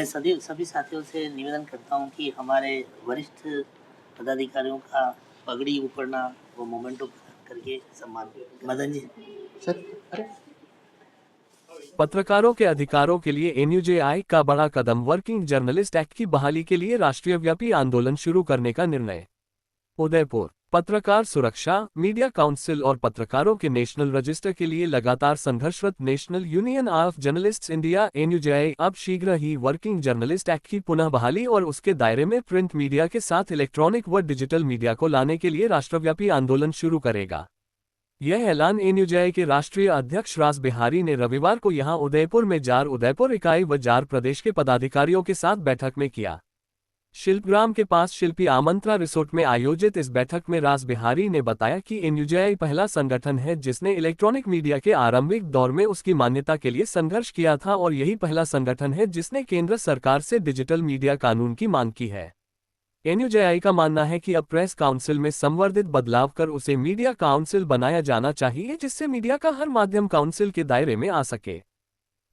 सभी सभी साथियों से निवेदन करता हूँ कि हमारे वरिष्ठ पदाधिकारियों का पगड़ी ऊपरना वो मोमेंटो करके सम्मान। मदन जी। सर, अरे पत्रकारों के अधिकारों के लिए एनयूजेआई का बड़ा कदम। वर्किंग जर्नलिस्ट एक्ट की बहाली के लिए राष्ट्रव्यापी आंदोलन शुरू करने का निर्णय। उदयपुर। पत्रकार सुरक्षा, मीडिया काउंसिल और पत्रकारों के नेशनल रजिस्टर के लिए लगातार संघर्षरत national union of journalists India NUJI अब शीघ्र ही वर्किंग जर्नलिस्ट एक्ट की पुनः बहाली और उसके दायरे में प्रिंट मीडिया के साथ इलेक्ट्रॉनिक व डिजिटल मीडिया को लाने के लिए राष्ट्रव्यापी आंदोलन शुरू करेगा। यह ऐलान एनयूजेआई के राष्ट्रीय अध्यक्ष रास बिहारी ने रविवार को यहां उदयपुर में जार उदयपुर इकाई व जार प्रदेश के पदाधिकारियों के साथ बैठक में किया। शिल्पग्राम के पास शिल्पी आमंत्रा रिसोर्ट में आयोजित इस बैठक में रास बिहारी ने बताया कि एनयूजेआई पहला संगठन है जिसने इलेक्ट्रॉनिक मीडिया के आरंभिक दौर में उसकी मान्यता के लिए संघर्ष किया था और यही पहला संगठन है जिसने केंद्र सरकार से डिजिटल मीडिया कानून की मांग की है। एनयूजेआई का मानना है कि अब प्रेस काउंसिल में संवर्धित बदलाव कर उसे मीडिया काउंसिल बनाया जाना चाहिए जिससे मीडिया का हर माध्यम काउंसिल के दायरे में आ सके।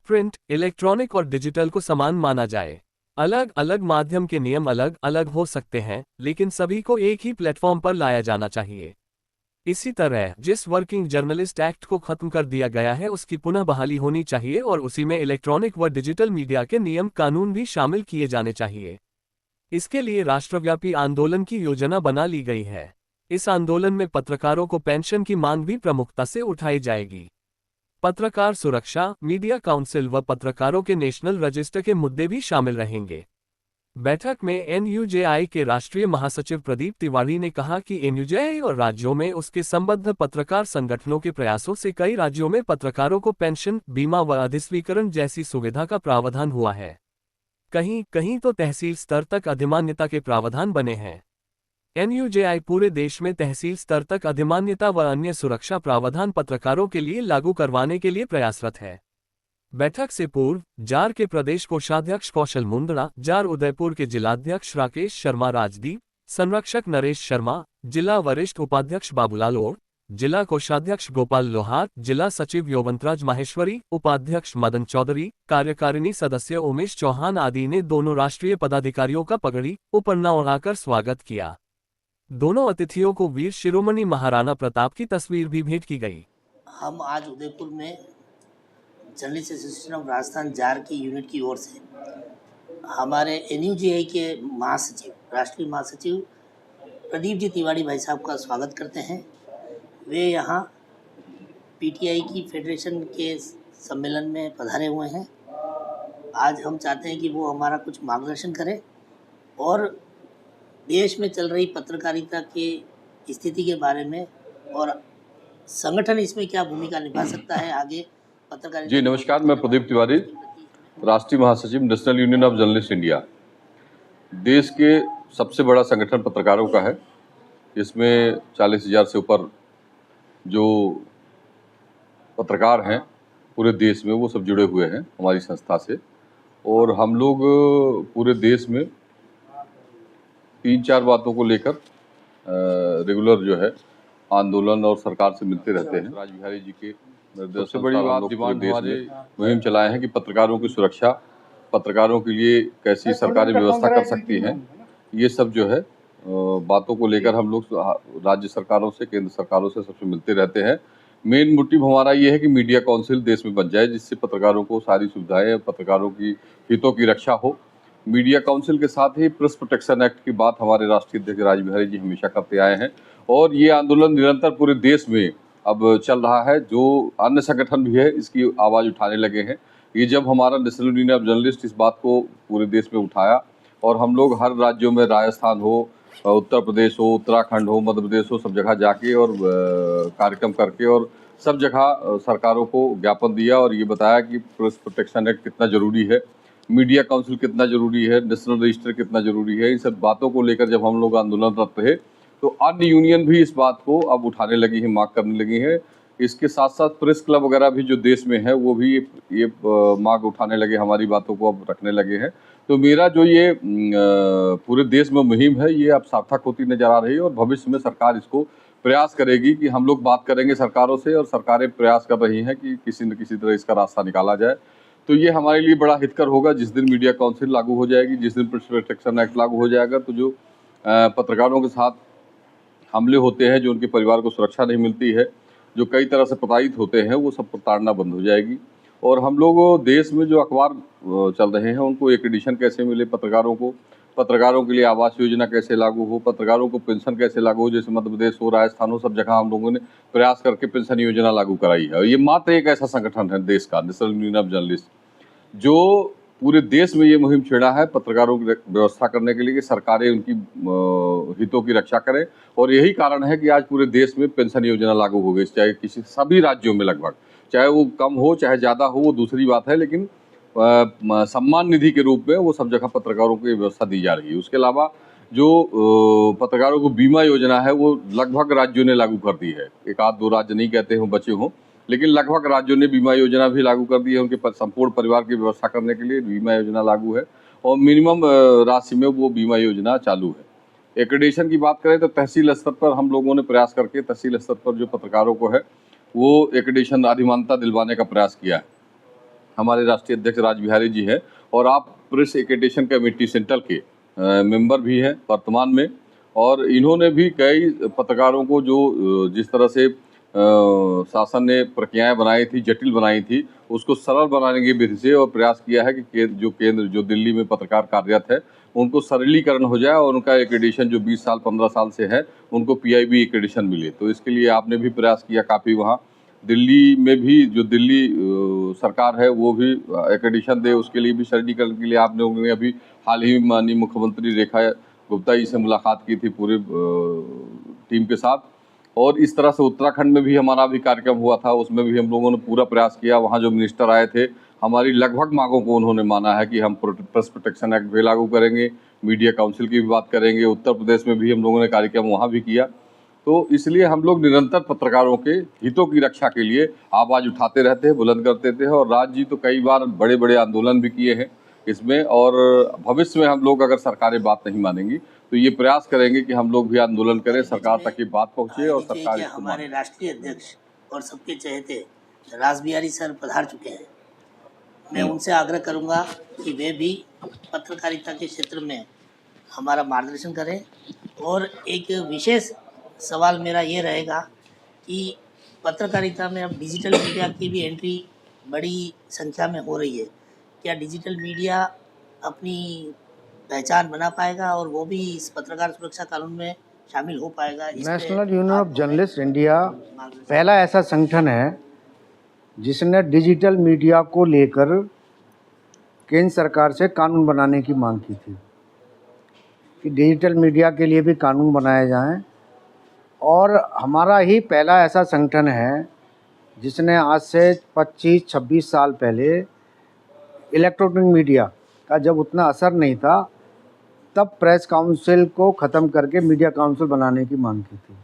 प्रिंट, इलेक्ट्रॉनिक और डिजिटल को समान माना जाए। अलग अलग माध्यम के नियम अलग अलग हो सकते हैं, लेकिन सभी को एक ही प्लेटफॉर्म पर लाया जाना चाहिए। इसी तरह जिस वर्किंग जर्नलिस्ट एक्ट को खत्म कर दिया गया है उसकी पुनः बहाली होनी चाहिए और उसी में इलेक्ट्रॉनिक व डिजिटल मीडिया के नियम कानून भी शामिल किए जाने चाहिए। इसके लिए राष्ट्रव्यापी आंदोलन की योजना बना ली गई है। इस आंदोलन में पत्रकारों को पेंशन की मांग भी प्रमुखता से उठाई जाएगी। पत्रकार सुरक्षा, मीडिया काउंसिल व पत्रकारों के नेशनल रजिस्टर के मुद्दे भी शामिल रहेंगे। बैठक में एनयूजेआई के राष्ट्रीय महासचिव प्रदीप तिवारी ने कहा कि एनयूजेआई और राज्यों में उसके संबद्ध पत्रकार संगठनों के प्रयासों से कई राज्यों में पत्रकारों को पेंशन, बीमा व अधिस्वीकरण जैसी सुविधा का प्रावधान हुआ है। कहीं कहीं तो तहसील स्तर तक अधिमान्यता के प्रावधान बने हैं। एनयूजेआई पूरे देश में तहसील स्तर तक अधिमान्यता व अन्य सुरक्षा प्रावधान पत्रकारों के लिए लागू करवाने के लिए प्रयासरत है। बैठक से पूर्व जार के प्रदेश कोषाध्यक्ष कौशल मुंदड़ा, जार उदयपुर के जिलाध्यक्ष राकेश शर्मा राजदीप, संरक्षक नरेश शर्मा, जिला वरिष्ठ उपाध्यक्ष बाबूलाल ओर, जिला कोषाध्यक्ष गोपाल लोहार, जिला सचिव यौवंतराज माहेश्वरी, उपाध्यक्ष मदन चौधरी, कार्यकारिणी सदस्य उमेश चौहान आदि ने दोनों राष्ट्रीय पदाधिकारियों का पगड़ी ऊपरना ओढ़ाकर स्वागत किया। दोनों अतिथियों को वीर शिरोमणि महाराणा प्रताप की तस्वीर भी भेंट की गई। हम आज उदयपुर में journalist association of Rajasthan jar की यूनिट की ओर से हमारे एनयूजेआई के महासचिव, राष्ट्रीय महासचिव प्रदीप जी तिवारी भाई साहब का स्वागत करते हैं। वे यहाँ पीटीआई की फेडरेशन के सम्मेलन में पधारे हुए हैं। आज हम चाहते हैं कि वो हमारा कुछ मार्गदर्शन करें और देश में चल रही पत्रकारिता की स्थिति के बारे में और संगठन इसमें क्या भूमिका निभा सकता है आगे पत्रकारिता। जी नमस्कार, मैं प्रदीप तिवारी, राष्ट्रीय महासचिव national union of journalist India. देश के सबसे बड़ा संगठन पत्रकारों का है। इसमें 40,000 से ऊपर जो पत्रकार हैं पूरे देश में वो सब जुड़े हुए हैं हमारी संस्था से, और हम लोग पूरे देश में 3-4 बातों को लेकर रेगुलर जो है आंदोलन और सरकार से मिलते रहते हैं। राज बिहारी जी के सबसे बड़ी बात डिमांड हमारे मुहिम चलाए हैं कि पत्रकारों की सुरक्षा, पत्रकारों के लिए कैसी सरकारी व्यवस्था कर सकती है, ये सब जो है बातों को लेकर हम लोग राज्य सरकारों से, केंद्र सरकारों से सबसे मिलते रहते हैं। मेन मोटिव हमारा ये है कि मीडिया काउंसिल देश में बन जाए जिससे पत्रकारों को सारी सुविधाएं, पत्रकारों की हितों की रक्षा हो। मीडिया काउंसिल के साथ ही प्रेस प्रोटेक्शन एक्ट की बात हमारे राष्ट्रीय अध्यक्ष राज बिहारी जी हमेशा करते आए हैं और ये आंदोलन निरंतर पूरे देश में अब चल रहा है। जो अन्य संगठन भी है इसकी आवाज़ उठाने लगे हैं। ये जब हमारा नेशनल यूनियन ऑफ जर्नलिस्ट इस बात को पूरे देश में उठाया और हम लोग हर राज्यों में, राजस्थान हो, उत्तर प्रदेश हो, उत्तराखंड हो, मध्य प्रदेश हो, सब जगह जाके और कार्यक्रम करके और सब जगह सरकारों को ज्ञापन दिया और ये बताया कि प्रेस प्रोटेक्शन एक्ट कितना ज़रूरी है, मीडिया काउंसिल कितना ज़रूरी है, नेशनल रजिस्टर कितना ज़रूरी है। इन सब बातों को लेकर जब हम लोग आंदोलनरत रहे तो अन्य यूनियन भी इस बात को अब उठाने लगी है, मांग करने लगी है। इसके साथ साथ प्रेस क्लब वगैरह भी जो देश में है वो भी ये मांग उठाने लगे, हमारी बातों को अब रखने लगे हैं। तो मेरा जो ये पूरे देश में मुहिम है ये अब सार्थक होती नजर आ रही है और भविष्य में सरकार इसको प्रयास करेगी कि हम लोग बात करेंगे सरकारों से और सरकारें प्रयास कर रही हैं कि किसी न किसी तरह इसका रास्ता निकाला जाए। तो ये हमारे लिए बड़ा हितकर होगा। जिस दिन मीडिया काउंसिल लागू हो जाएगी, जिस दिन प्रेस प्रोटेक्शन एक्ट लागू हो जाएगा, तो जो पत्रकारों के साथ हमले होते हैं, जो उनके परिवार को सुरक्षा नहीं मिलती है, जो कई तरह से प्रताड़ित होते हैं, वो सब प्रताड़ना बंद हो जाएगी। और हम लोग देश में जो अखबार चल रहे हैं उनको एक्रेडिशन कैसे मिले, पत्रकारों के लिए आवास योजना कैसे लागू हो, पत्रकारों को पेंशन कैसे लागू हो, जैसे मध्य प्रदेश हो, राजस्थान हो, सब जगह हम लोगों ने प्रयास करके पेंशन योजना लागू कराई है। और ये मात्र एक ऐसा संगठन है देश का, नेशनल यूनियन ऑफ जर्नलिस्ट, जो पूरे देश में ये मुहिम छेड़ा है पत्रकारों की व्यवस्था करने के लिए कि सरकारें उनकी हितों की रक्षा करें। और यही कारण है कि आज पूरे देश में पेंशन योजना लागू हो गई, चाहे सभी राज्यों में लगभग, चाहे वो कम हो चाहे ज़्यादा हो, वो दूसरी बात है, लेकिन सम्मान निधि के रूप में वो सब जगह पत्रकारों की व्यवस्था दी जा रही है। उसके अलावा जो पत्रकारों को बीमा योजना है वो लगभग राज्यों ने लागू कर दी है। एक आध दो राज्य नहीं कहते हों, बचे हों, लेकिन लगभग राज्यों ने बीमा योजना भी लागू कर दी है। उनके संपूर्ण परिवार की व्यवस्था करने के लिए बीमा योजना लागू है और मिनिमम राशि में वो बीमा योजना चालू है। एक्रेडिशन की बात करें तो तहसील स्तर पर हम लोगों ने प्रयास करके तहसील स्तर पर जो पत्रकारों को है वो एक्रेडिशन अधिमानता दिलवाने का प्रयास किया है। हमारे राष्ट्रीय अध्यक्ष राजबिहारी जी हैं और आप प्रेस एक्रेडिशन कमेटी सेंट्रल के मेंबर भी हैं वर्तमान में। और इन्होंने भी कई पत्रकारों को जो जिस तरह से शासन ने प्रक्रियाएं बनाई थी, जटिल बनाई थी, उसको सरल बनाने की विधि से और प्रयास किया है कि जो दिल्ली में पत्रकार कार्यरत है उनको सरलीकरण हो जाए और उनका एक्रेडिशन जो 20 साल 15 साल से है उनको PIB एक्रेडिशन मिले। तो इसके लिए आपने भी प्रयास किया काफ़ी। वहाँ दिल्ली में भी जो दिल्ली सरकार है वो भी एक्रेडिशन दे, उसके लिए भी सरलीकरण के लिए आप लोगों ने अभी हाल ही में माननीय मुख्यमंत्री रेखा गुप्ता जी से मुलाकात की थी पूरे टीम के साथ। और इस तरह से उत्तराखंड में भी हमारा भी कार्यक्रम हुआ था, उसमें भी हम लोगों ने पूरा प्रयास किया। वहाँ जो मिनिस्टर आए थे, हमारी लगभग मांगों को उन्होंने माना है कि हम प्रेस प्रोटेक्शन एक्ट भी लागू करेंगे, मीडिया काउंसिल की भी बात करेंगे। उत्तर प्रदेश में भी हम लोगों ने कार्यक्रम वहाँ भी किया। तो इसलिए हम लोग निरंतर पत्रकारों के हितों की रक्षा के लिए आवाज़ उठाते रहते हैं, बुलंद करते थे। और राज जी तो कई बार बड़े बड़े आंदोलन भी किए हैं इसमें। और भविष्य में हम लोग अगर सरकारें बात नहीं मानेंगी तो ये प्रयास करेंगे कि हम लोग भी आंदोलन करें, सरकार तक ये बात पहुँचे और सरकार इसको माने। हमारे राष्ट्रीय अध्यक्ष और सबके चहेते रासबिहारी सर पधार चुके हैं। मैं उनसे आग्रह करूंगा कि वे भी पत्रकारिता के क्षेत्र में हमारा मार्गदर्शन करें। और एक विशेष सवाल मेरा ये रहेगा कि पत्रकारिता में अब डिजिटल मीडिया की भी एंट्री बड़ी संख्या में हो रही है। क्या डिजिटल मीडिया अपनी पहचान बना पाएगा और वो भी इस पत्रकार सुरक्षा कानून में शामिल हो पाएगा? National union of journalist India पहला ऐसा संगठन है जिसने डिजिटल मीडिया को लेकर केंद्र सरकार से कानून बनाने की मांग की थी कि डिजिटल मीडिया के लिए भी कानून बनाए जाएं। और हमारा ही पहला ऐसा संगठन है जिसने आज से 25-26 साल पहले इलेक्ट्रॉनिक मीडिया का जब उतना असर नहीं था तब प्रेस काउंसिल को ख़त्म करके मीडिया काउंसिल बनाने की मांग की थी।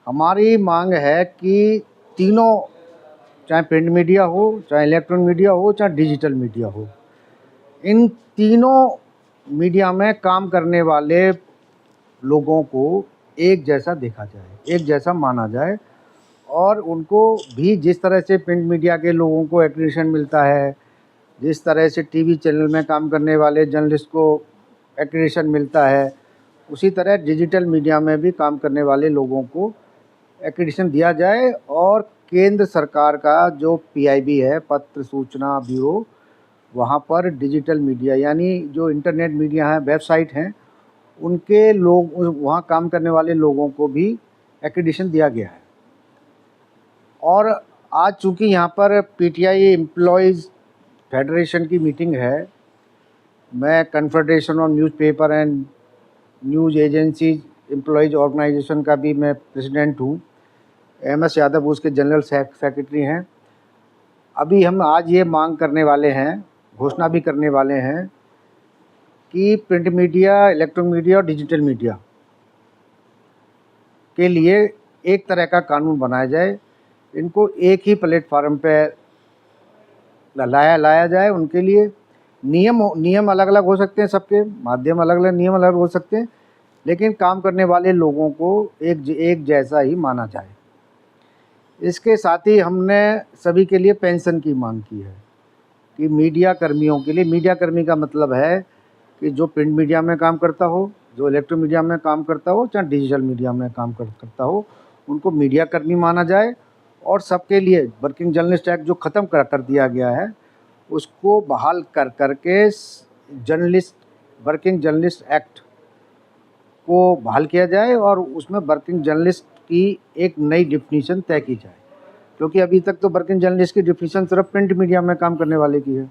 हमारी मांग है कि तीनों, चाहे प्रिंट मीडिया हो, चाहे इलेक्ट्रॉनिक मीडिया हो, चाहे डिजिटल मीडिया हो, इन तीनों मीडिया में काम करने वाले लोगों को एक जैसा देखा जाए, एक जैसा माना जाए। और उनको भी जिस तरह से प्रिंट मीडिया के लोगों को एक्रेडिशन मिलता है, जिस तरह से टीवी चैनल में काम करने वाले जर्नलिस्ट को एक्रेडिशन मिलता है, उसी तरह डिजिटल मीडिया में भी काम करने वाले लोगों को एक्रेडिशन दिया जाए। और केंद्र सरकार का जो PIB है, पत्र सूचना ब्यूरो, वहाँ पर डिजिटल मीडिया यानी जो इंटरनेट मीडिया है, वेबसाइट हैं, उनके लोग, वहाँ काम करने वाले लोगों को भी एक्रेडिशन दिया गया है। और आज चूँकि यहाँ पर PTI एम्प्लॉयज़ फेडरेशन की मीटिंग है, मैं confederation of newspaper and news agencies employees organisation का भी मैं प्रेसिडेंट हूँ। MS यादव उसके जनरल सेक्रेटरी हैं। अभी हम आज ये मांग करने वाले हैं, घोषणा भी करने वाले हैं कि प्रिंट मीडिया, इलेक्ट्रॉनिक मीडिया और डिजिटल मीडिया के लिए एक तरह का कानून बनाया जाए। इनको एक ही प्लेटफार्म पे लाया जाए। उनके लिए नियम अलग अलग हो सकते हैं, सबके माध्यम अलग अलग, नियम अलग हो सकते हैं, लेकिन काम करने वाले लोगों को एक जैसा ही माना जाए। इसके साथ ही हमने सभी के लिए पेंशन की मांग की है कि मीडिया कर्मियों के लिए, मीडिया कर्मी का मतलब है कि जो प्रिंट मीडिया में काम करता हो, जो इलेक्ट्रॉनिक मीडिया में काम करता हो, चाहे डिजिटल मीडिया में काम करता हो, उनको मीडिया कर्मी माना जाए। और सबके लिए वर्किंग जर्नलिस्ट एक्ट जो ख़त्म कर दिया गया है उसको बहाल कर करके वर्किंग जर्नलिस्ट एक्ट को बहाल किया जाए और उसमें वर्किंग जर्नलिस्ट की एक नई डिफिनीशन तय की जाए, क्योंकि अभी तक तो वर्किंग जर्नलिस्ट की डिफिनीशन सिर्फ प्रिंट मीडिया में काम करने वाले की है।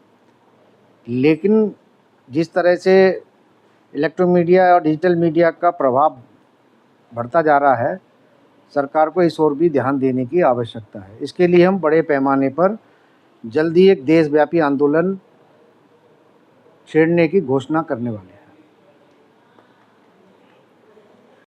लेकिन जिस तरह से इलेक्ट्रॉनिक मीडिया और डिजिटल मीडिया का प्रभाव बढ़ता जा रहा है, सरकार को इस ओर भी ध्यान देने की आवश्यकता है। इसके लिए हम बड़े पैमाने पर जल्दी एक देशव्यापी आंदोलन छेड़ने की घोषणा करने वाले हैं।